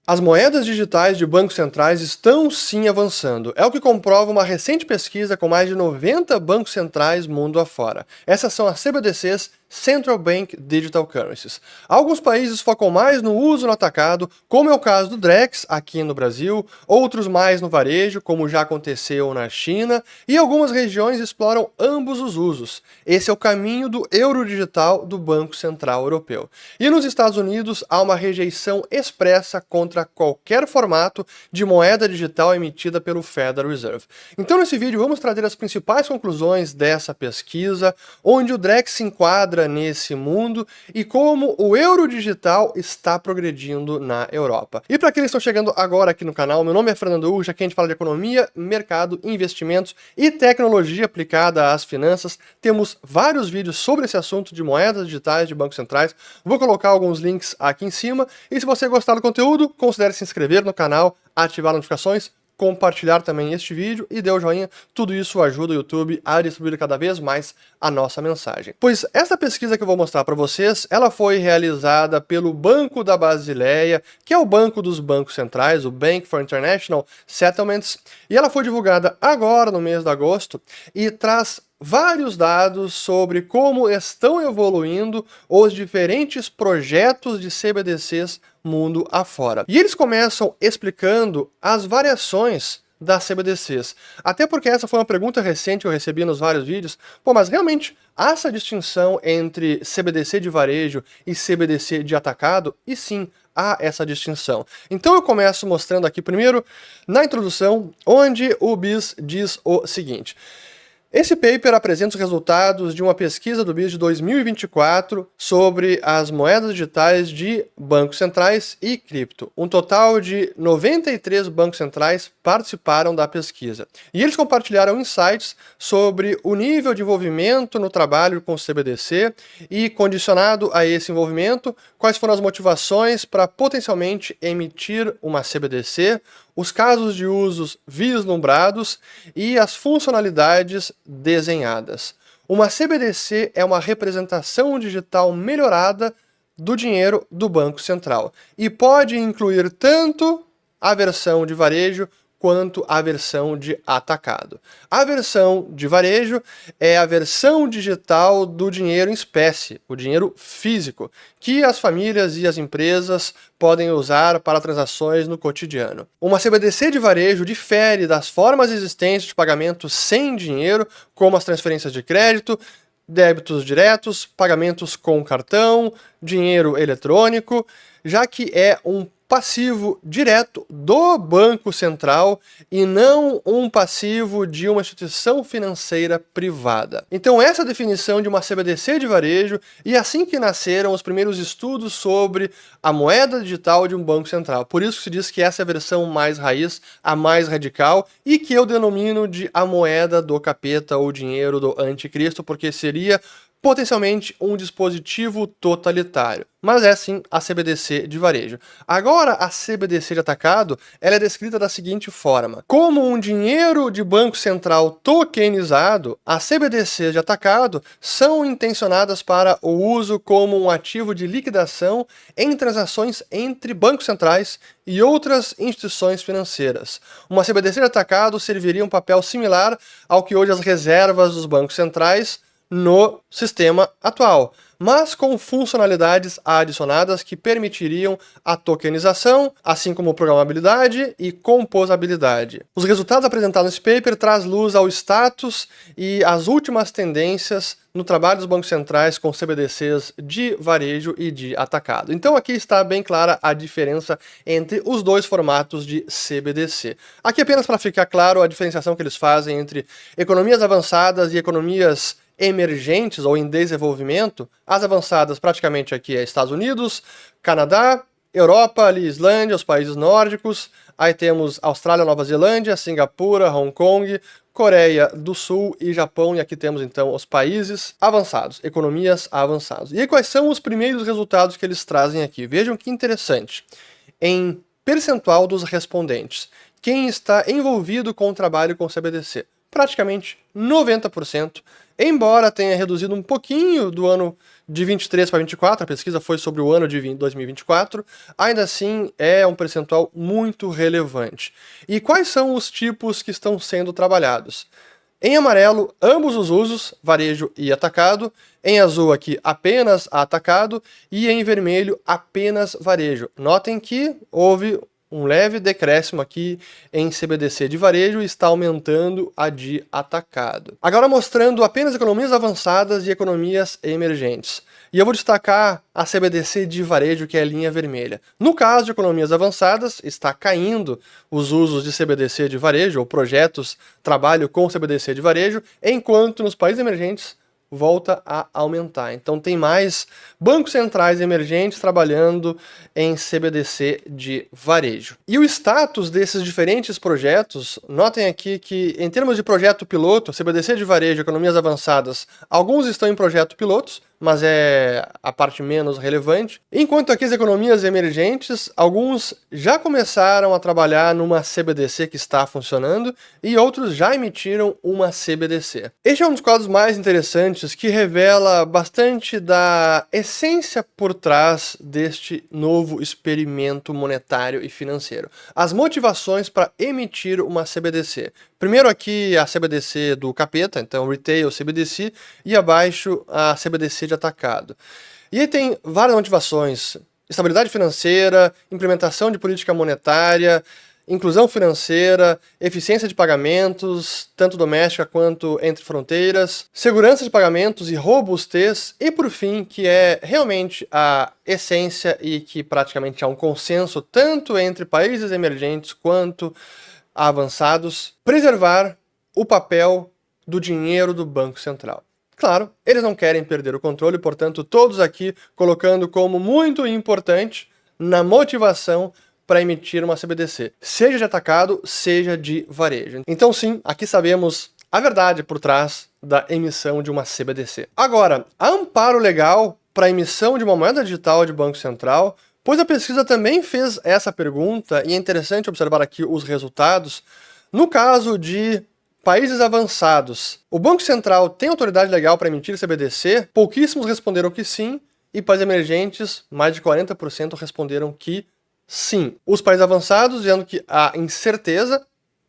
As moedas digitais de bancos centrais estão sim avançando. É o que comprova uma recente pesquisa com mais de 90 bancos centrais mundo afora. Essas são as CBDCs, Central Bank Digital Currencies. Alguns países focam mais no uso no atacado, como é o caso do Drex aqui no Brasil, outros mais no varejo, como já aconteceu na China, e algumas regiões exploram ambos os usos. Esse é o caminho do euro digital do Banco Central Europeu. E nos Estados Unidos há uma rejeição expressa contra qualquer formato de moeda digital emitida pelo Federal Reserve. Então nesse vídeo vamos trazer as principais conclusões dessa pesquisa, onde o Drex se enquadra nesse mundo e como o euro digital está progredindo na Europa. E para aqueles que estão chegando agora aqui no canal, meu nome é Fernando Urja, aqui a gente fala de economia, mercado, investimentos e tecnologia aplicada às finanças. Temos vários vídeos sobre esse assunto de moedas digitais de bancos centrais. Vou colocar alguns links aqui em cima. E se você gostar do conteúdo, considere se inscrever no canal, ativar as notificações, compartilhar também este vídeo e dê o joinha. Tudo isso ajuda o YouTube a distribuir cada vez mais a nossa mensagem. Pois essa pesquisa que eu vou mostrar para vocês, ela foi realizada pelo Banco da Basileia, que é o banco dos bancos centrais, o Bank for International Settlements, e ela foi divulgada agora no mês de agosto e traz vários dados sobre como estão evoluindo os diferentes projetos de CBDCs mundo afora. E eles começam explicando as variações das CBDCs. Até porque essa foi uma pergunta recente que eu recebi nos vários vídeos. Pô, mas realmente há essa distinção entre CBDC de varejo e CBDC de atacado? E sim, há essa distinção. Então eu começo mostrando aqui primeiro na introdução, onde o BIS diz o seguinte: esse paper apresenta os resultados de uma pesquisa do BIS de 2024 sobre as moedas digitais de bancos centrais e cripto. Um total de 93 bancos centrais participaram da pesquisa. E eles compartilharam insights sobre o nível de envolvimento no trabalho com o CBDC e, condicionado a esse envolvimento, quais foram as motivações para potencialmente emitir uma CBDC, os casos de usos vislumbrados e as funcionalidades desenhadas. Uma CBDC é uma representação digital melhorada do dinheiro do Banco Central e pode incluir tanto a versão de varejo quanto a versão de atacado. A versão de varejo é a versão digital do dinheiro em espécie, o dinheiro físico, que as famílias e as empresas podem usar para transações no cotidiano. Uma CBDC de varejo difere das formas existentes de pagamento sem dinheiro, como as transferências de crédito, débitos diretos, pagamentos com cartão, dinheiro eletrônico, já que é um passivo direto do Banco Central e não um passivo de uma instituição financeira privada. Então essa é a definição de uma CBDC de varejo, e assim que nasceram os primeiros estudos sobre a moeda digital de um Banco Central. Por isso que se diz que essa é a versão mais raiz, a mais radical, e que eu denomino de a moeda do capeta ou dinheiro do anticristo, porque seria potencialmente um dispositivo totalitário. Mas é sim a CBDC de varejo. Agora, a CBDC de atacado, ela é descrita da seguinte forma: como um dinheiro de banco central tokenizado, as CBDCs de atacado são intencionadas para o uso como um ativo de liquidação em transações entre bancos centrais e outras instituições financeiras. Uma CBDC de atacado serviria um papel similar ao que hoje as reservas dos bancos centrais no sistema atual, mas com funcionalidades adicionadas que permitiriam a tokenização, assim como programabilidade e composabilidade. Os resultados apresentados nesse paper trazem luz ao status e às últimas tendências no trabalho dos bancos centrais com CBDCs de varejo e de atacado. Então aqui está bem clara a diferença entre os dois formatos de CBDC. Aqui apenas para ficar claro a diferenciação que eles fazem entre economias avançadas e economias emergentes ou em desenvolvimento. As avançadas praticamente aqui é Estados Unidos, Canadá, Europa, ali Islândia, os países nórdicos, aí temos Austrália, Nova Zelândia, Singapura, Hong Kong, Coreia do Sul e Japão, e aqui temos então os países avançados, economias avançadas. E aí, quais são os primeiros resultados que eles trazem aqui? Vejam que interessante. Em percentual dos respondentes, quem está envolvido com o trabalho com CBDC? praticamente 90%, embora tenha reduzido um pouquinho do ano de 23 para 24, a pesquisa foi sobre o ano de 2024, ainda assim é um percentual muito relevante. E quais são os tipos que estão sendo trabalhados? Em amarelo, ambos os usos, varejo e atacado. Em azul aqui, apenas atacado. E em vermelho, apenas varejo. Notem que houve um leve decréscimo aqui em CBDC de varejo e está aumentando a de atacado. Agora mostrando apenas economias avançadas e economias emergentes. E eu vou destacar a CBDC de varejo, que é a linha vermelha. No caso de economias avançadas, está caindo os usos de CBDC de varejo, ou projetos trabalho com CBDC de varejo, enquanto nos países emergentes volta a aumentar. Então tem mais bancos centrais emergentes trabalhando em CBDC de varejo. E o status desses diferentes projetos, notem aqui que em termos de projeto piloto, CBDC de varejo, economias avançadas, alguns estão em projeto pilotos, mas é a parte menos relevante. Enquanto aqui as economias emergentes, alguns já começaram a trabalhar numa CBDC que está funcionando e outros já emitiram uma CBDC. Este é um dos quadros mais interessantes que revela bastante da essência por trás deste novo experimento monetário e financeiro. As motivações para emitir uma CBDC. Primeiro aqui a CBDC do capeta, então Retail CBDC, e abaixo a CBDC de atacado. E aí tem várias motivações: estabilidade financeira, implementação de política monetária, inclusão financeira, eficiência de pagamentos, tanto doméstica quanto entre fronteiras, segurança de pagamentos e robustez, e por fim, que é realmente a essência e que praticamente há um consenso tanto entre países emergentes quanto avançados, preservar o papel do dinheiro do Banco Central. Claro, eles não querem perder o controle, portanto, todos aqui colocando como muito importante na motivação para emitir uma CBDC, seja de atacado, seja de varejo. Então sim, aqui sabemos a verdade por trás da emissão de uma CBDC. Agora, há amparo legal para a emissão de uma moeda digital de Banco Central, pois a pesquisa também fez essa pergunta, e é interessante observar aqui os resultados. No caso de países avançados, o Banco Central tem autoridade legal para emitir CBDC? Pouquíssimos responderam que sim, e países emergentes, mais de 40% responderam que sim. Os países avançados dizendo que há incerteza,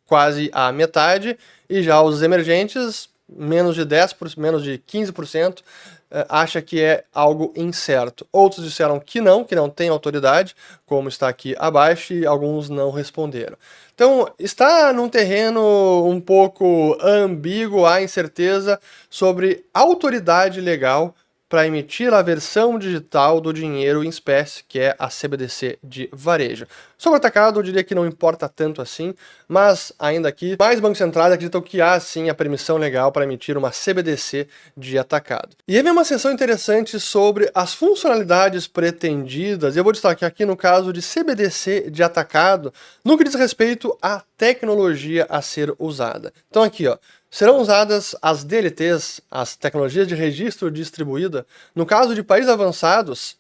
quase a metade, e já os emergentes, menos de 10%, menos de 15%, acha que é algo incerto. Outros disseram que não tem autoridade, como está aqui abaixo, e alguns não responderam. Então, está num terreno um pouco ambíguo, há incerteza sobre autoridade legal para emitir a versão digital do dinheiro em espécie, que é a CBDC de varejo. Sobre o atacado, eu diria que não importa tanto assim, mas ainda aqui, mais bancos centrais acreditam que há sim a permissão legal para emitir uma CBDC de atacado. E aí vem uma seção interessante sobre as funcionalidades pretendidas, e eu vou destacar aqui no caso de CBDC de atacado, no que diz respeito à tecnologia a ser usada. Então aqui, ó, serão usadas as DLTs, as tecnologias de registro distribuída. No caso de países avançados,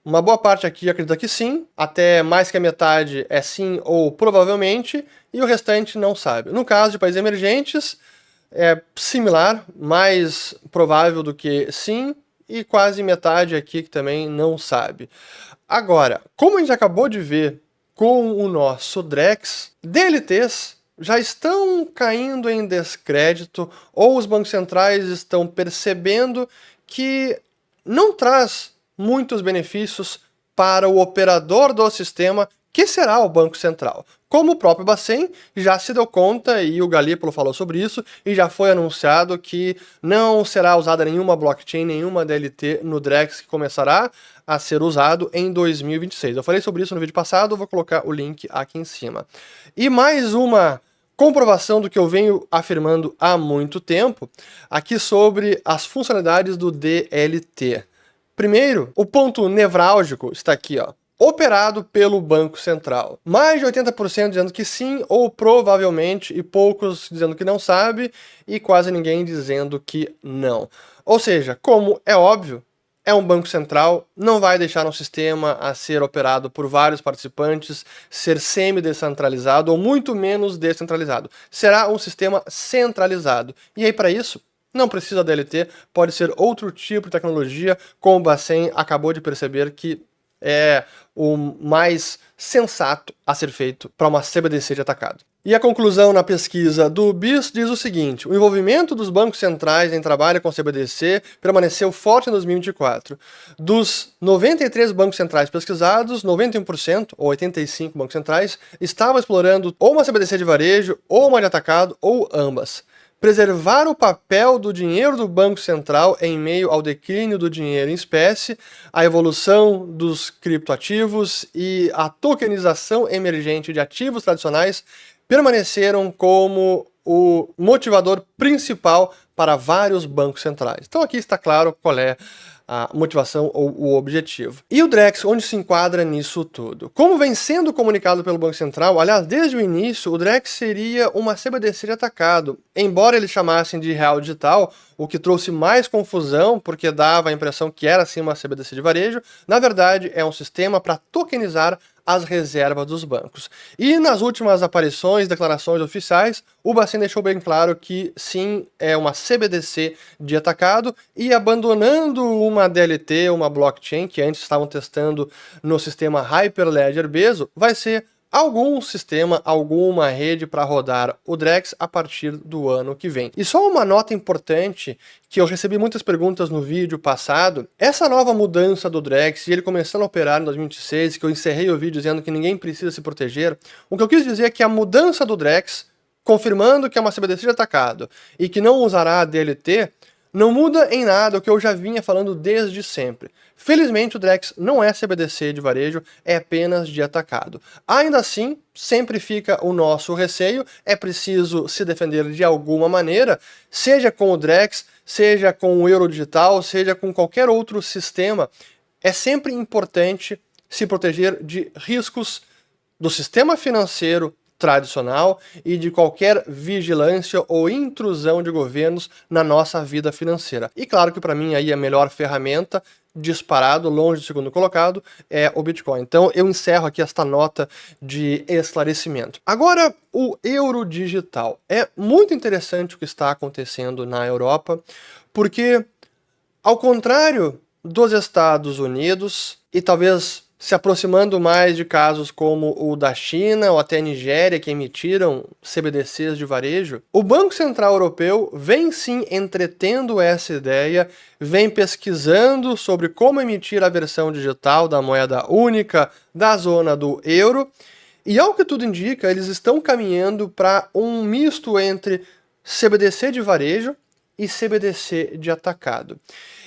uma boa parte aqui acredita que sim, até mais que a metade é sim ou provavelmente, e o restante não sabe. No caso de países emergentes, é similar, mais provável do que sim, e quase metade aqui que também não sabe. Agora, como a gente acabou de ver com o nosso Drex, DLTs já estão caindo em descrédito, ou os bancos centrais estão percebendo que não traz muitos benefícios para o operador do sistema, que será o Banco Central. Como o próprio Bacen já se deu conta, e o Galípolo falou sobre isso, e já foi anunciado que não será usada nenhuma blockchain, nenhuma DLT no Drex, que começará a ser usado em 2026. Eu falei sobre isso no vídeo passado, vou colocar o link aqui em cima. E mais uma comprovação do que eu venho afirmando há muito tempo, aqui sobre as funcionalidades do DLT. Primeiro, o ponto nevrálgico está aqui, ó, operado pelo Banco Central. Mais de 80% dizendo que sim ou provavelmente, e poucos dizendo que não sabe, e quase ninguém dizendo que não. Ou seja, como é óbvio, é um banco central, não vai deixar um sistema a ser operado por vários participantes, ser semi-descentralizado ou muito menos descentralizado. Será um sistema centralizado. E aí, para isso, não precisa DLT, pode ser outro tipo de tecnologia, como o Bacen acabou de perceber que é o mais sensato a ser feito para uma CBDC de atacado. E a conclusão na pesquisa do BIS diz o seguinte: o envolvimento dos bancos centrais em trabalho com CBDC permaneceu forte em 2024. Dos 93 bancos centrais pesquisados, 91%, ou 85 bancos centrais, estavam explorando ou uma CBDC de varejo, ou uma de atacado, ou ambas. Preservar o papel do dinheiro do Banco Central em meio ao declínio do dinheiro em espécie, a evolução dos criptoativos e a tokenização emergente de ativos tradicionais permaneceram como o motivador principal para vários bancos centrais. Então aqui está claro qual é a motivação ou o objetivo. E o Drex, onde se enquadra nisso tudo? Como vem sendo comunicado pelo Banco Central, aliás, desde o início, o Drex seria uma CBDC de atacado. Embora eles chamassem de real digital, o que trouxe mais confusão, porque dava a impressão que era sim uma CBDC de varejo, na verdade é um sistema para tokenizar as reservas dos bancos. E nas últimas aparições, declarações oficiais, o Bacen deixou bem claro que sim, é uma CBDC de atacado e abandonando uma DLT, uma blockchain, que antes estavam testando no sistema Hyperledger Bezo, vai ser algum sistema, alguma rede para rodar o Drex a partir do ano que vem. E só uma nota importante, que eu recebi muitas perguntas no vídeo passado, essa nova mudança do Drex, e ele começando a operar em 2026, que eu encerrei o vídeo dizendo que ninguém precisa se proteger, o que eu quis dizer é que a mudança do Drex, confirmando que é uma CBDC de atacado e que não usará a DLT, não muda em nada o que eu já vinha falando desde sempre. Felizmente o Drex não é CBDC de varejo, é apenas de atacado. Ainda assim, sempre fica o nosso receio, é preciso se defender de alguma maneira, seja com o Drex, seja com o euro digital, seja com qualquer outro sistema. É sempre importante se proteger de riscos do sistema financeiro tradicional e de qualquer vigilância ou intrusão de governos na nossa vida financeira. E claro que para mim aí a melhor ferramenta, disparado, longe do segundo colocado, é o Bitcoin. Então eu encerro aqui esta nota de esclarecimento. Agora, o euro digital. É muito interessante o que está acontecendo na Europa, porque ao contrário dos Estados Unidos, e talvez se aproximando mais de casos como o da China ou até a Nigéria, que emitiram CBDCs de varejo, o Banco Central Europeu vem sim entretendo essa ideia, vem pesquisando sobre como emitir a versão digital da moeda única da zona do euro, e ao que tudo indica, eles estão caminhando para um misto entre CBDC de varejo e CBDC de atacado.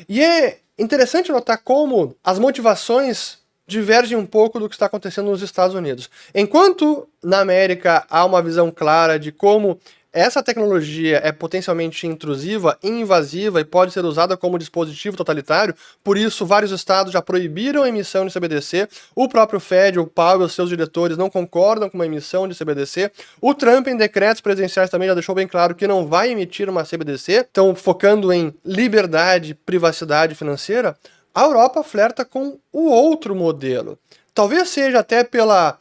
E é interessante notar como as motivações divergem um pouco do que está acontecendo nos Estados Unidos. Enquanto na América há uma visão clara de como essa tecnologia é potencialmente intrusiva, invasiva e pode ser usada como dispositivo totalitário, por isso vários estados já proibiram a emissão de CBDC, o próprio Fed, o Powell e os seus diretores não concordam com uma emissão de CBDC, o Trump em decretos presidenciais também já deixou bem claro que não vai emitir uma CBDC, então focando em liberdade, privacidade financeira. A Europa flerta com o outro modelo. Talvez seja até pela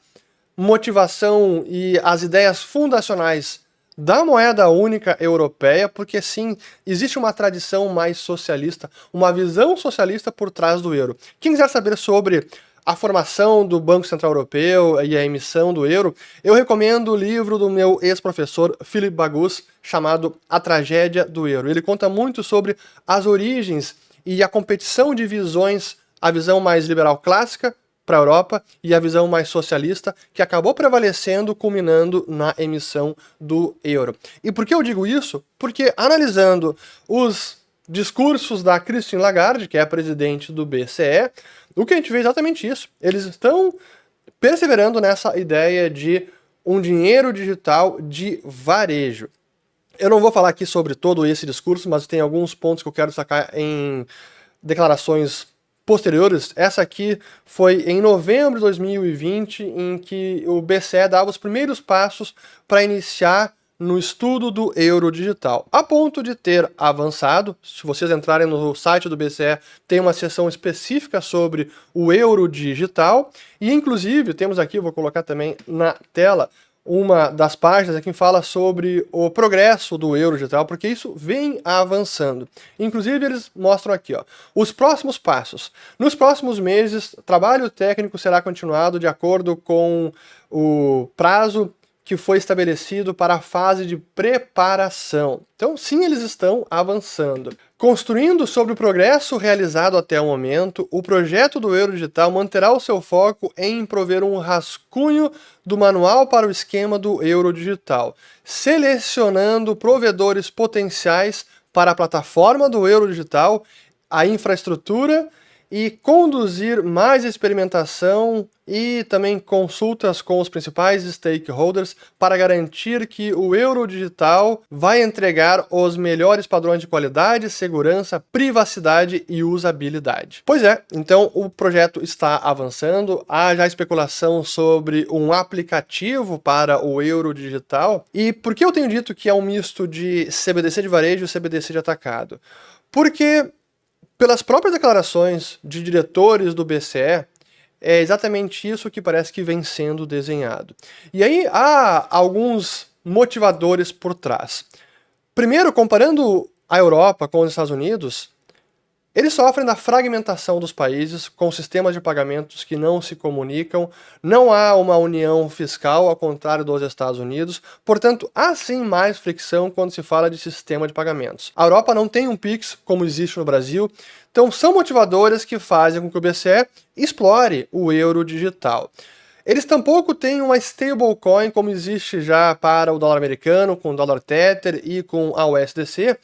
motivação e as ideias fundacionais da moeda única europeia, porque sim, existe uma tradição mais socialista, uma visão socialista por trás do euro. Quem quiser saber sobre a formação do Banco Central Europeu e a emissão do euro, eu recomendo o livro do meu ex-professor Philippe Bagus, chamado A Tragédia do Euro. Ele conta muito sobre as origens e a competição de visões, a visão mais liberal clássica para a Europa e a visão mais socialista, que acabou prevalecendo, culminando na emissão do euro. E por que eu digo isso? Porque analisando os discursos da Christine Lagarde, que é a presidente do BCE, o que a gente vê é exatamente isso. Eles estão perseverando nessa ideia de um dinheiro digital de varejo. Eu não vou falar aqui sobre todo esse discurso, mas tem alguns pontos que eu quero destacar em declarações posteriores. Essa aqui foi em novembro de 2020, em que o BCE dava os primeiros passos para iniciar no estudo do euro digital, a ponto de ter avançado. Se vocês entrarem no site do BCE, tem uma seção específica sobre o euro digital, e inclusive temos aqui, vou colocar também na tela, uma das páginas aqui que fala sobre o progresso do euro digital, porque isso vem avançando. Inclusive, eles mostram aqui, ó, os próximos passos. Nos próximos meses, trabalho técnico será continuado de acordo com o prazo que foi estabelecido para a fase de preparação. Então, sim, eles estão avançando. Construindo sobre o progresso realizado até o momento, o projeto do euro digital manterá o seu foco em prover um rascunho do manual para o esquema do euro digital, selecionando provedores potenciais para a plataforma do euro digital, a infraestrutura, e conduzir mais experimentação e também consultas com os principais stakeholders para garantir que o euro digital vai entregar os melhores padrões de qualidade, segurança, privacidade e usabilidade. Pois é, então o projeto está avançando, há já especulação sobre um aplicativo para o euro digital. E por que eu tenho dito que é um misto de CBDC de varejo e CBDC de atacado? Porque pelas próprias declarações de diretores do BCE, é exatamente isso que parece que vem sendo desenhado. E aí há alguns motivadores por trás. Primeiro, comparando a Europa com os Estados Unidos, eles sofrem da fragmentação dos países, com sistemas de pagamentos que não se comunicam, não há uma união fiscal, ao contrário dos Estados Unidos, portanto, há sim mais fricção quando se fala de sistema de pagamentos. A Europa não tem um Pix, como existe no Brasil, então são motivadores que fazem com que o BCE explore o euro digital. Eles tampouco têm uma stablecoin, como existe já para o dólar americano, com o dólar Tether e com a USDC,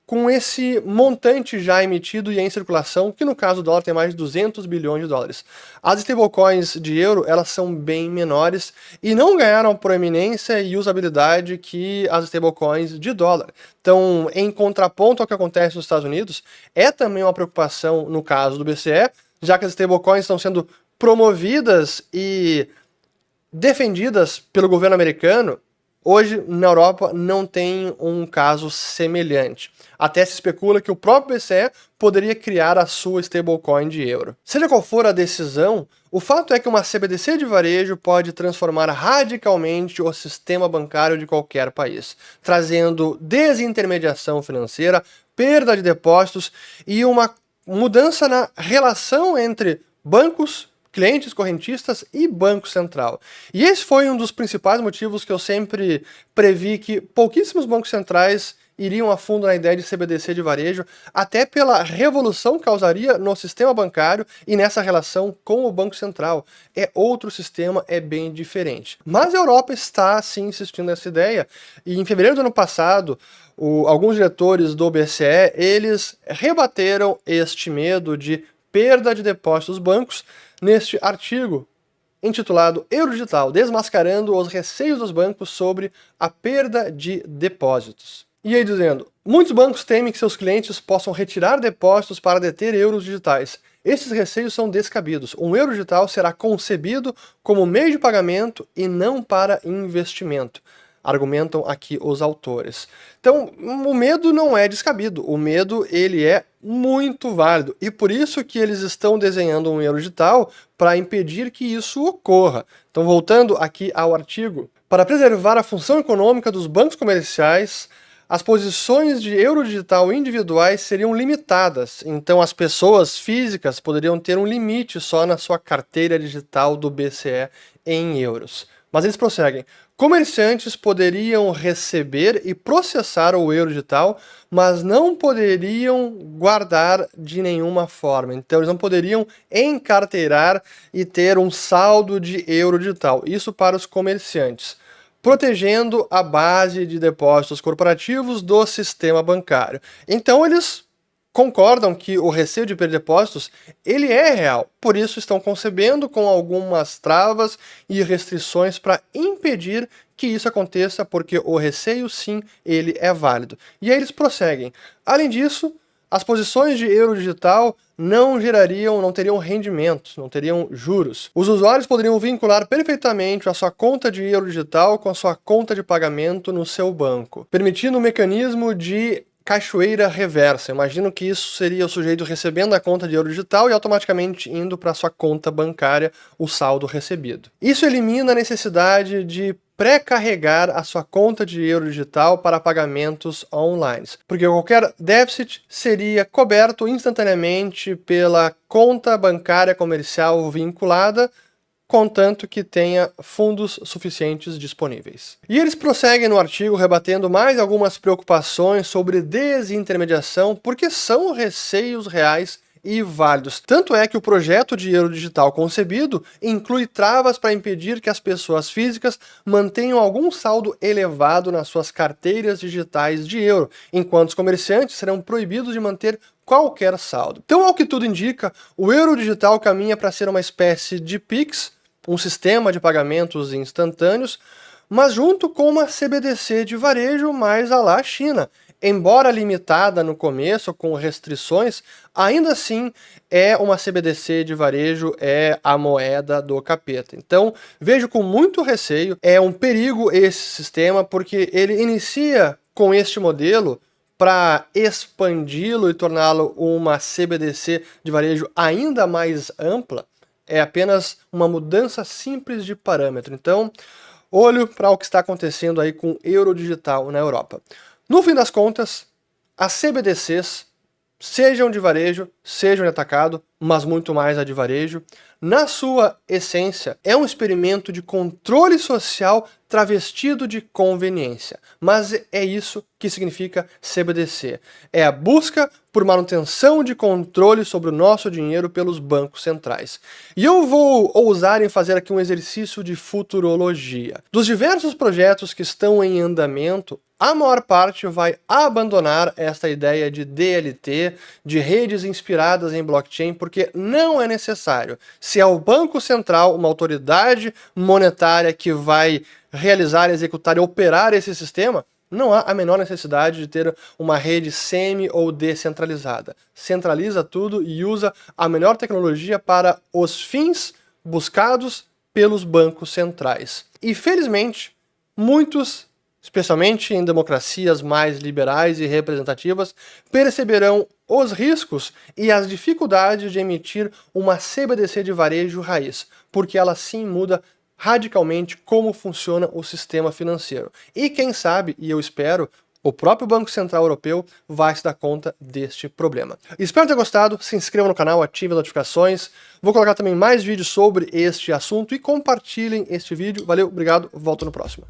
com esse montante já emitido e em circulação, que no caso do dólar tem mais de 200 bilhões de dólares. As stablecoins de euro, elas são bem menores e não ganharam a proeminência e usabilidade que as stablecoins de dólar. Então, em contraponto ao que acontece nos Estados Unidos, é também uma preocupação no caso do BCE, já que as stablecoins estão sendo promovidas e defendidas pelo governo americano. Hoje, na Europa, não tem um caso semelhante. Até se especula que o próprio BCE poderia criar a sua stablecoin de euro. Seja qual for a decisão, o fato é que uma CBDC de varejo pode transformar radicalmente o sistema bancário de qualquer país, trazendo desintermediação financeira, perda de depósitos e uma mudança na relação entre bancos, clientes, correntistas e Banco Central. E esse foi um dos principais motivos que eu sempre previ que pouquíssimos bancos centrais iriam a fundo na ideia de CBDC de varejo, até pela revolução que causaria no sistema bancário e nessa relação com o Banco Central. É outro sistema, é bem diferente. Mas a Europa está, sim, insistindo nessa ideia, e em fevereiro do ano passado, alguns diretores do BCE, eles rebateram este medo de perda de depósitos dos bancos neste artigo intitulado Euro Digital, desmascarando os receios dos bancos sobre a perda de depósitos. E aí dizendo, muitos bancos temem que seus clientes possam retirar depósitos para deter euros digitais. Esses receios são descabidos. Um euro digital será concebido como meio de pagamento e não para investimento, argumentam aqui os autores. Então, o medo não é descabido, o medo ele é muito válido, e por isso que eles estão desenhando um euro digital para impedir que isso ocorra. Então, voltando aqui ao artigo, para preservar a função econômica dos bancos comerciais, as posições de euro digital individuais seriam limitadas, então as pessoas físicas poderiam ter um limite só na sua carteira digital do BCE em euros. Mas eles prosseguem. Comerciantes poderiam receber e processar o euro digital, mas não poderiam guardar de nenhuma forma. Então eles não poderiam encarteirar e ter um saldo de euro digital. Isso para os comerciantes, protegendo a base de depósitos corporativos do sistema bancário. Então eles concordam que o receio de perder depósitos ele é real, por isso estão concebendo com algumas travas e restrições para impedir que isso aconteça, porque o receio sim, ele é válido. E aí eles prosseguem. Além disso, as posições de euro digital não teriam rendimentos, não teriam juros. Os usuários poderiam vincular perfeitamente a sua conta de euro digital com a sua conta de pagamento no seu banco, permitindo um mecanismo de cachoeira reversa. Imagino que isso seria o sujeito recebendo a conta de euro digital e automaticamente indo para sua conta bancária o saldo recebido. Isso elimina a necessidade de pré-carregar a sua conta de euro digital para pagamentos online, porque qualquer déficit seria coberto instantaneamente pela conta bancária comercial vinculada, contanto que tenha fundos suficientes disponíveis. E eles prosseguem no artigo rebatendo mais algumas preocupações sobre desintermediação, porque são receios reais e válidos. Tanto é que o projeto de euro digital concebido inclui travas para impedir que as pessoas físicas mantenham algum saldo elevado nas suas carteiras digitais de euro, enquanto os comerciantes serão proibidos de manter qualquer saldo. Então, ao que tudo indica, o euro digital caminha para ser uma espécie de Pix, um sistema de pagamentos instantâneos, mas junto com uma CBDC de varejo mais à la China. Embora limitada no começo, com restrições, ainda assim é uma CBDC de varejo, é a moeda do capeta. Então, vejo com muito receio, é um perigo esse sistema, porque ele inicia com este modelo para expandi-lo e torná-lo uma CBDC de varejo ainda mais ampla. É apenas uma mudança simples de parâmetro. Então, olho para o que está acontecendo aí com o euro digital na Europa. No fim das contas, as CBDCs, sejam de varejo, sejam de atacado, mas muito mais a de varejo, na sua essência, é um experimento de controle social travestido de conveniência. Mas é isso que significa CBDC. É a busca por manutenção de controle sobre o nosso dinheiro pelos bancos centrais. E eu vou ousar em fazer aqui um exercício de futurologia. Dos diversos projetos que estão em andamento, a maior parte vai abandonar esta ideia de DLT, de redes inspiradas em blockchain, porque não é necessário. Se é o Banco Central, uma autoridade monetária que vai realizar, executar e operar esse sistema, não há a menor necessidade de ter uma rede semi ou descentralizada. Centraliza tudo e usa a melhor tecnologia para os fins buscados pelos bancos centrais. E felizmente, muitos, especialmente em democracias mais liberais e representativas, perceberão os riscos e as dificuldades de emitir uma CBDC de varejo raiz, porque ela sim muda radicalmente como funciona o sistema financeiro. E quem sabe, e eu espero, o próprio Banco Central Europeu vai se dar conta deste problema. Espero ter gostado, se inscrevam no canal, ativem as notificações, vou colocar também mais vídeos sobre este assunto e compartilhem este vídeo. Valeu, obrigado, volto no próximo.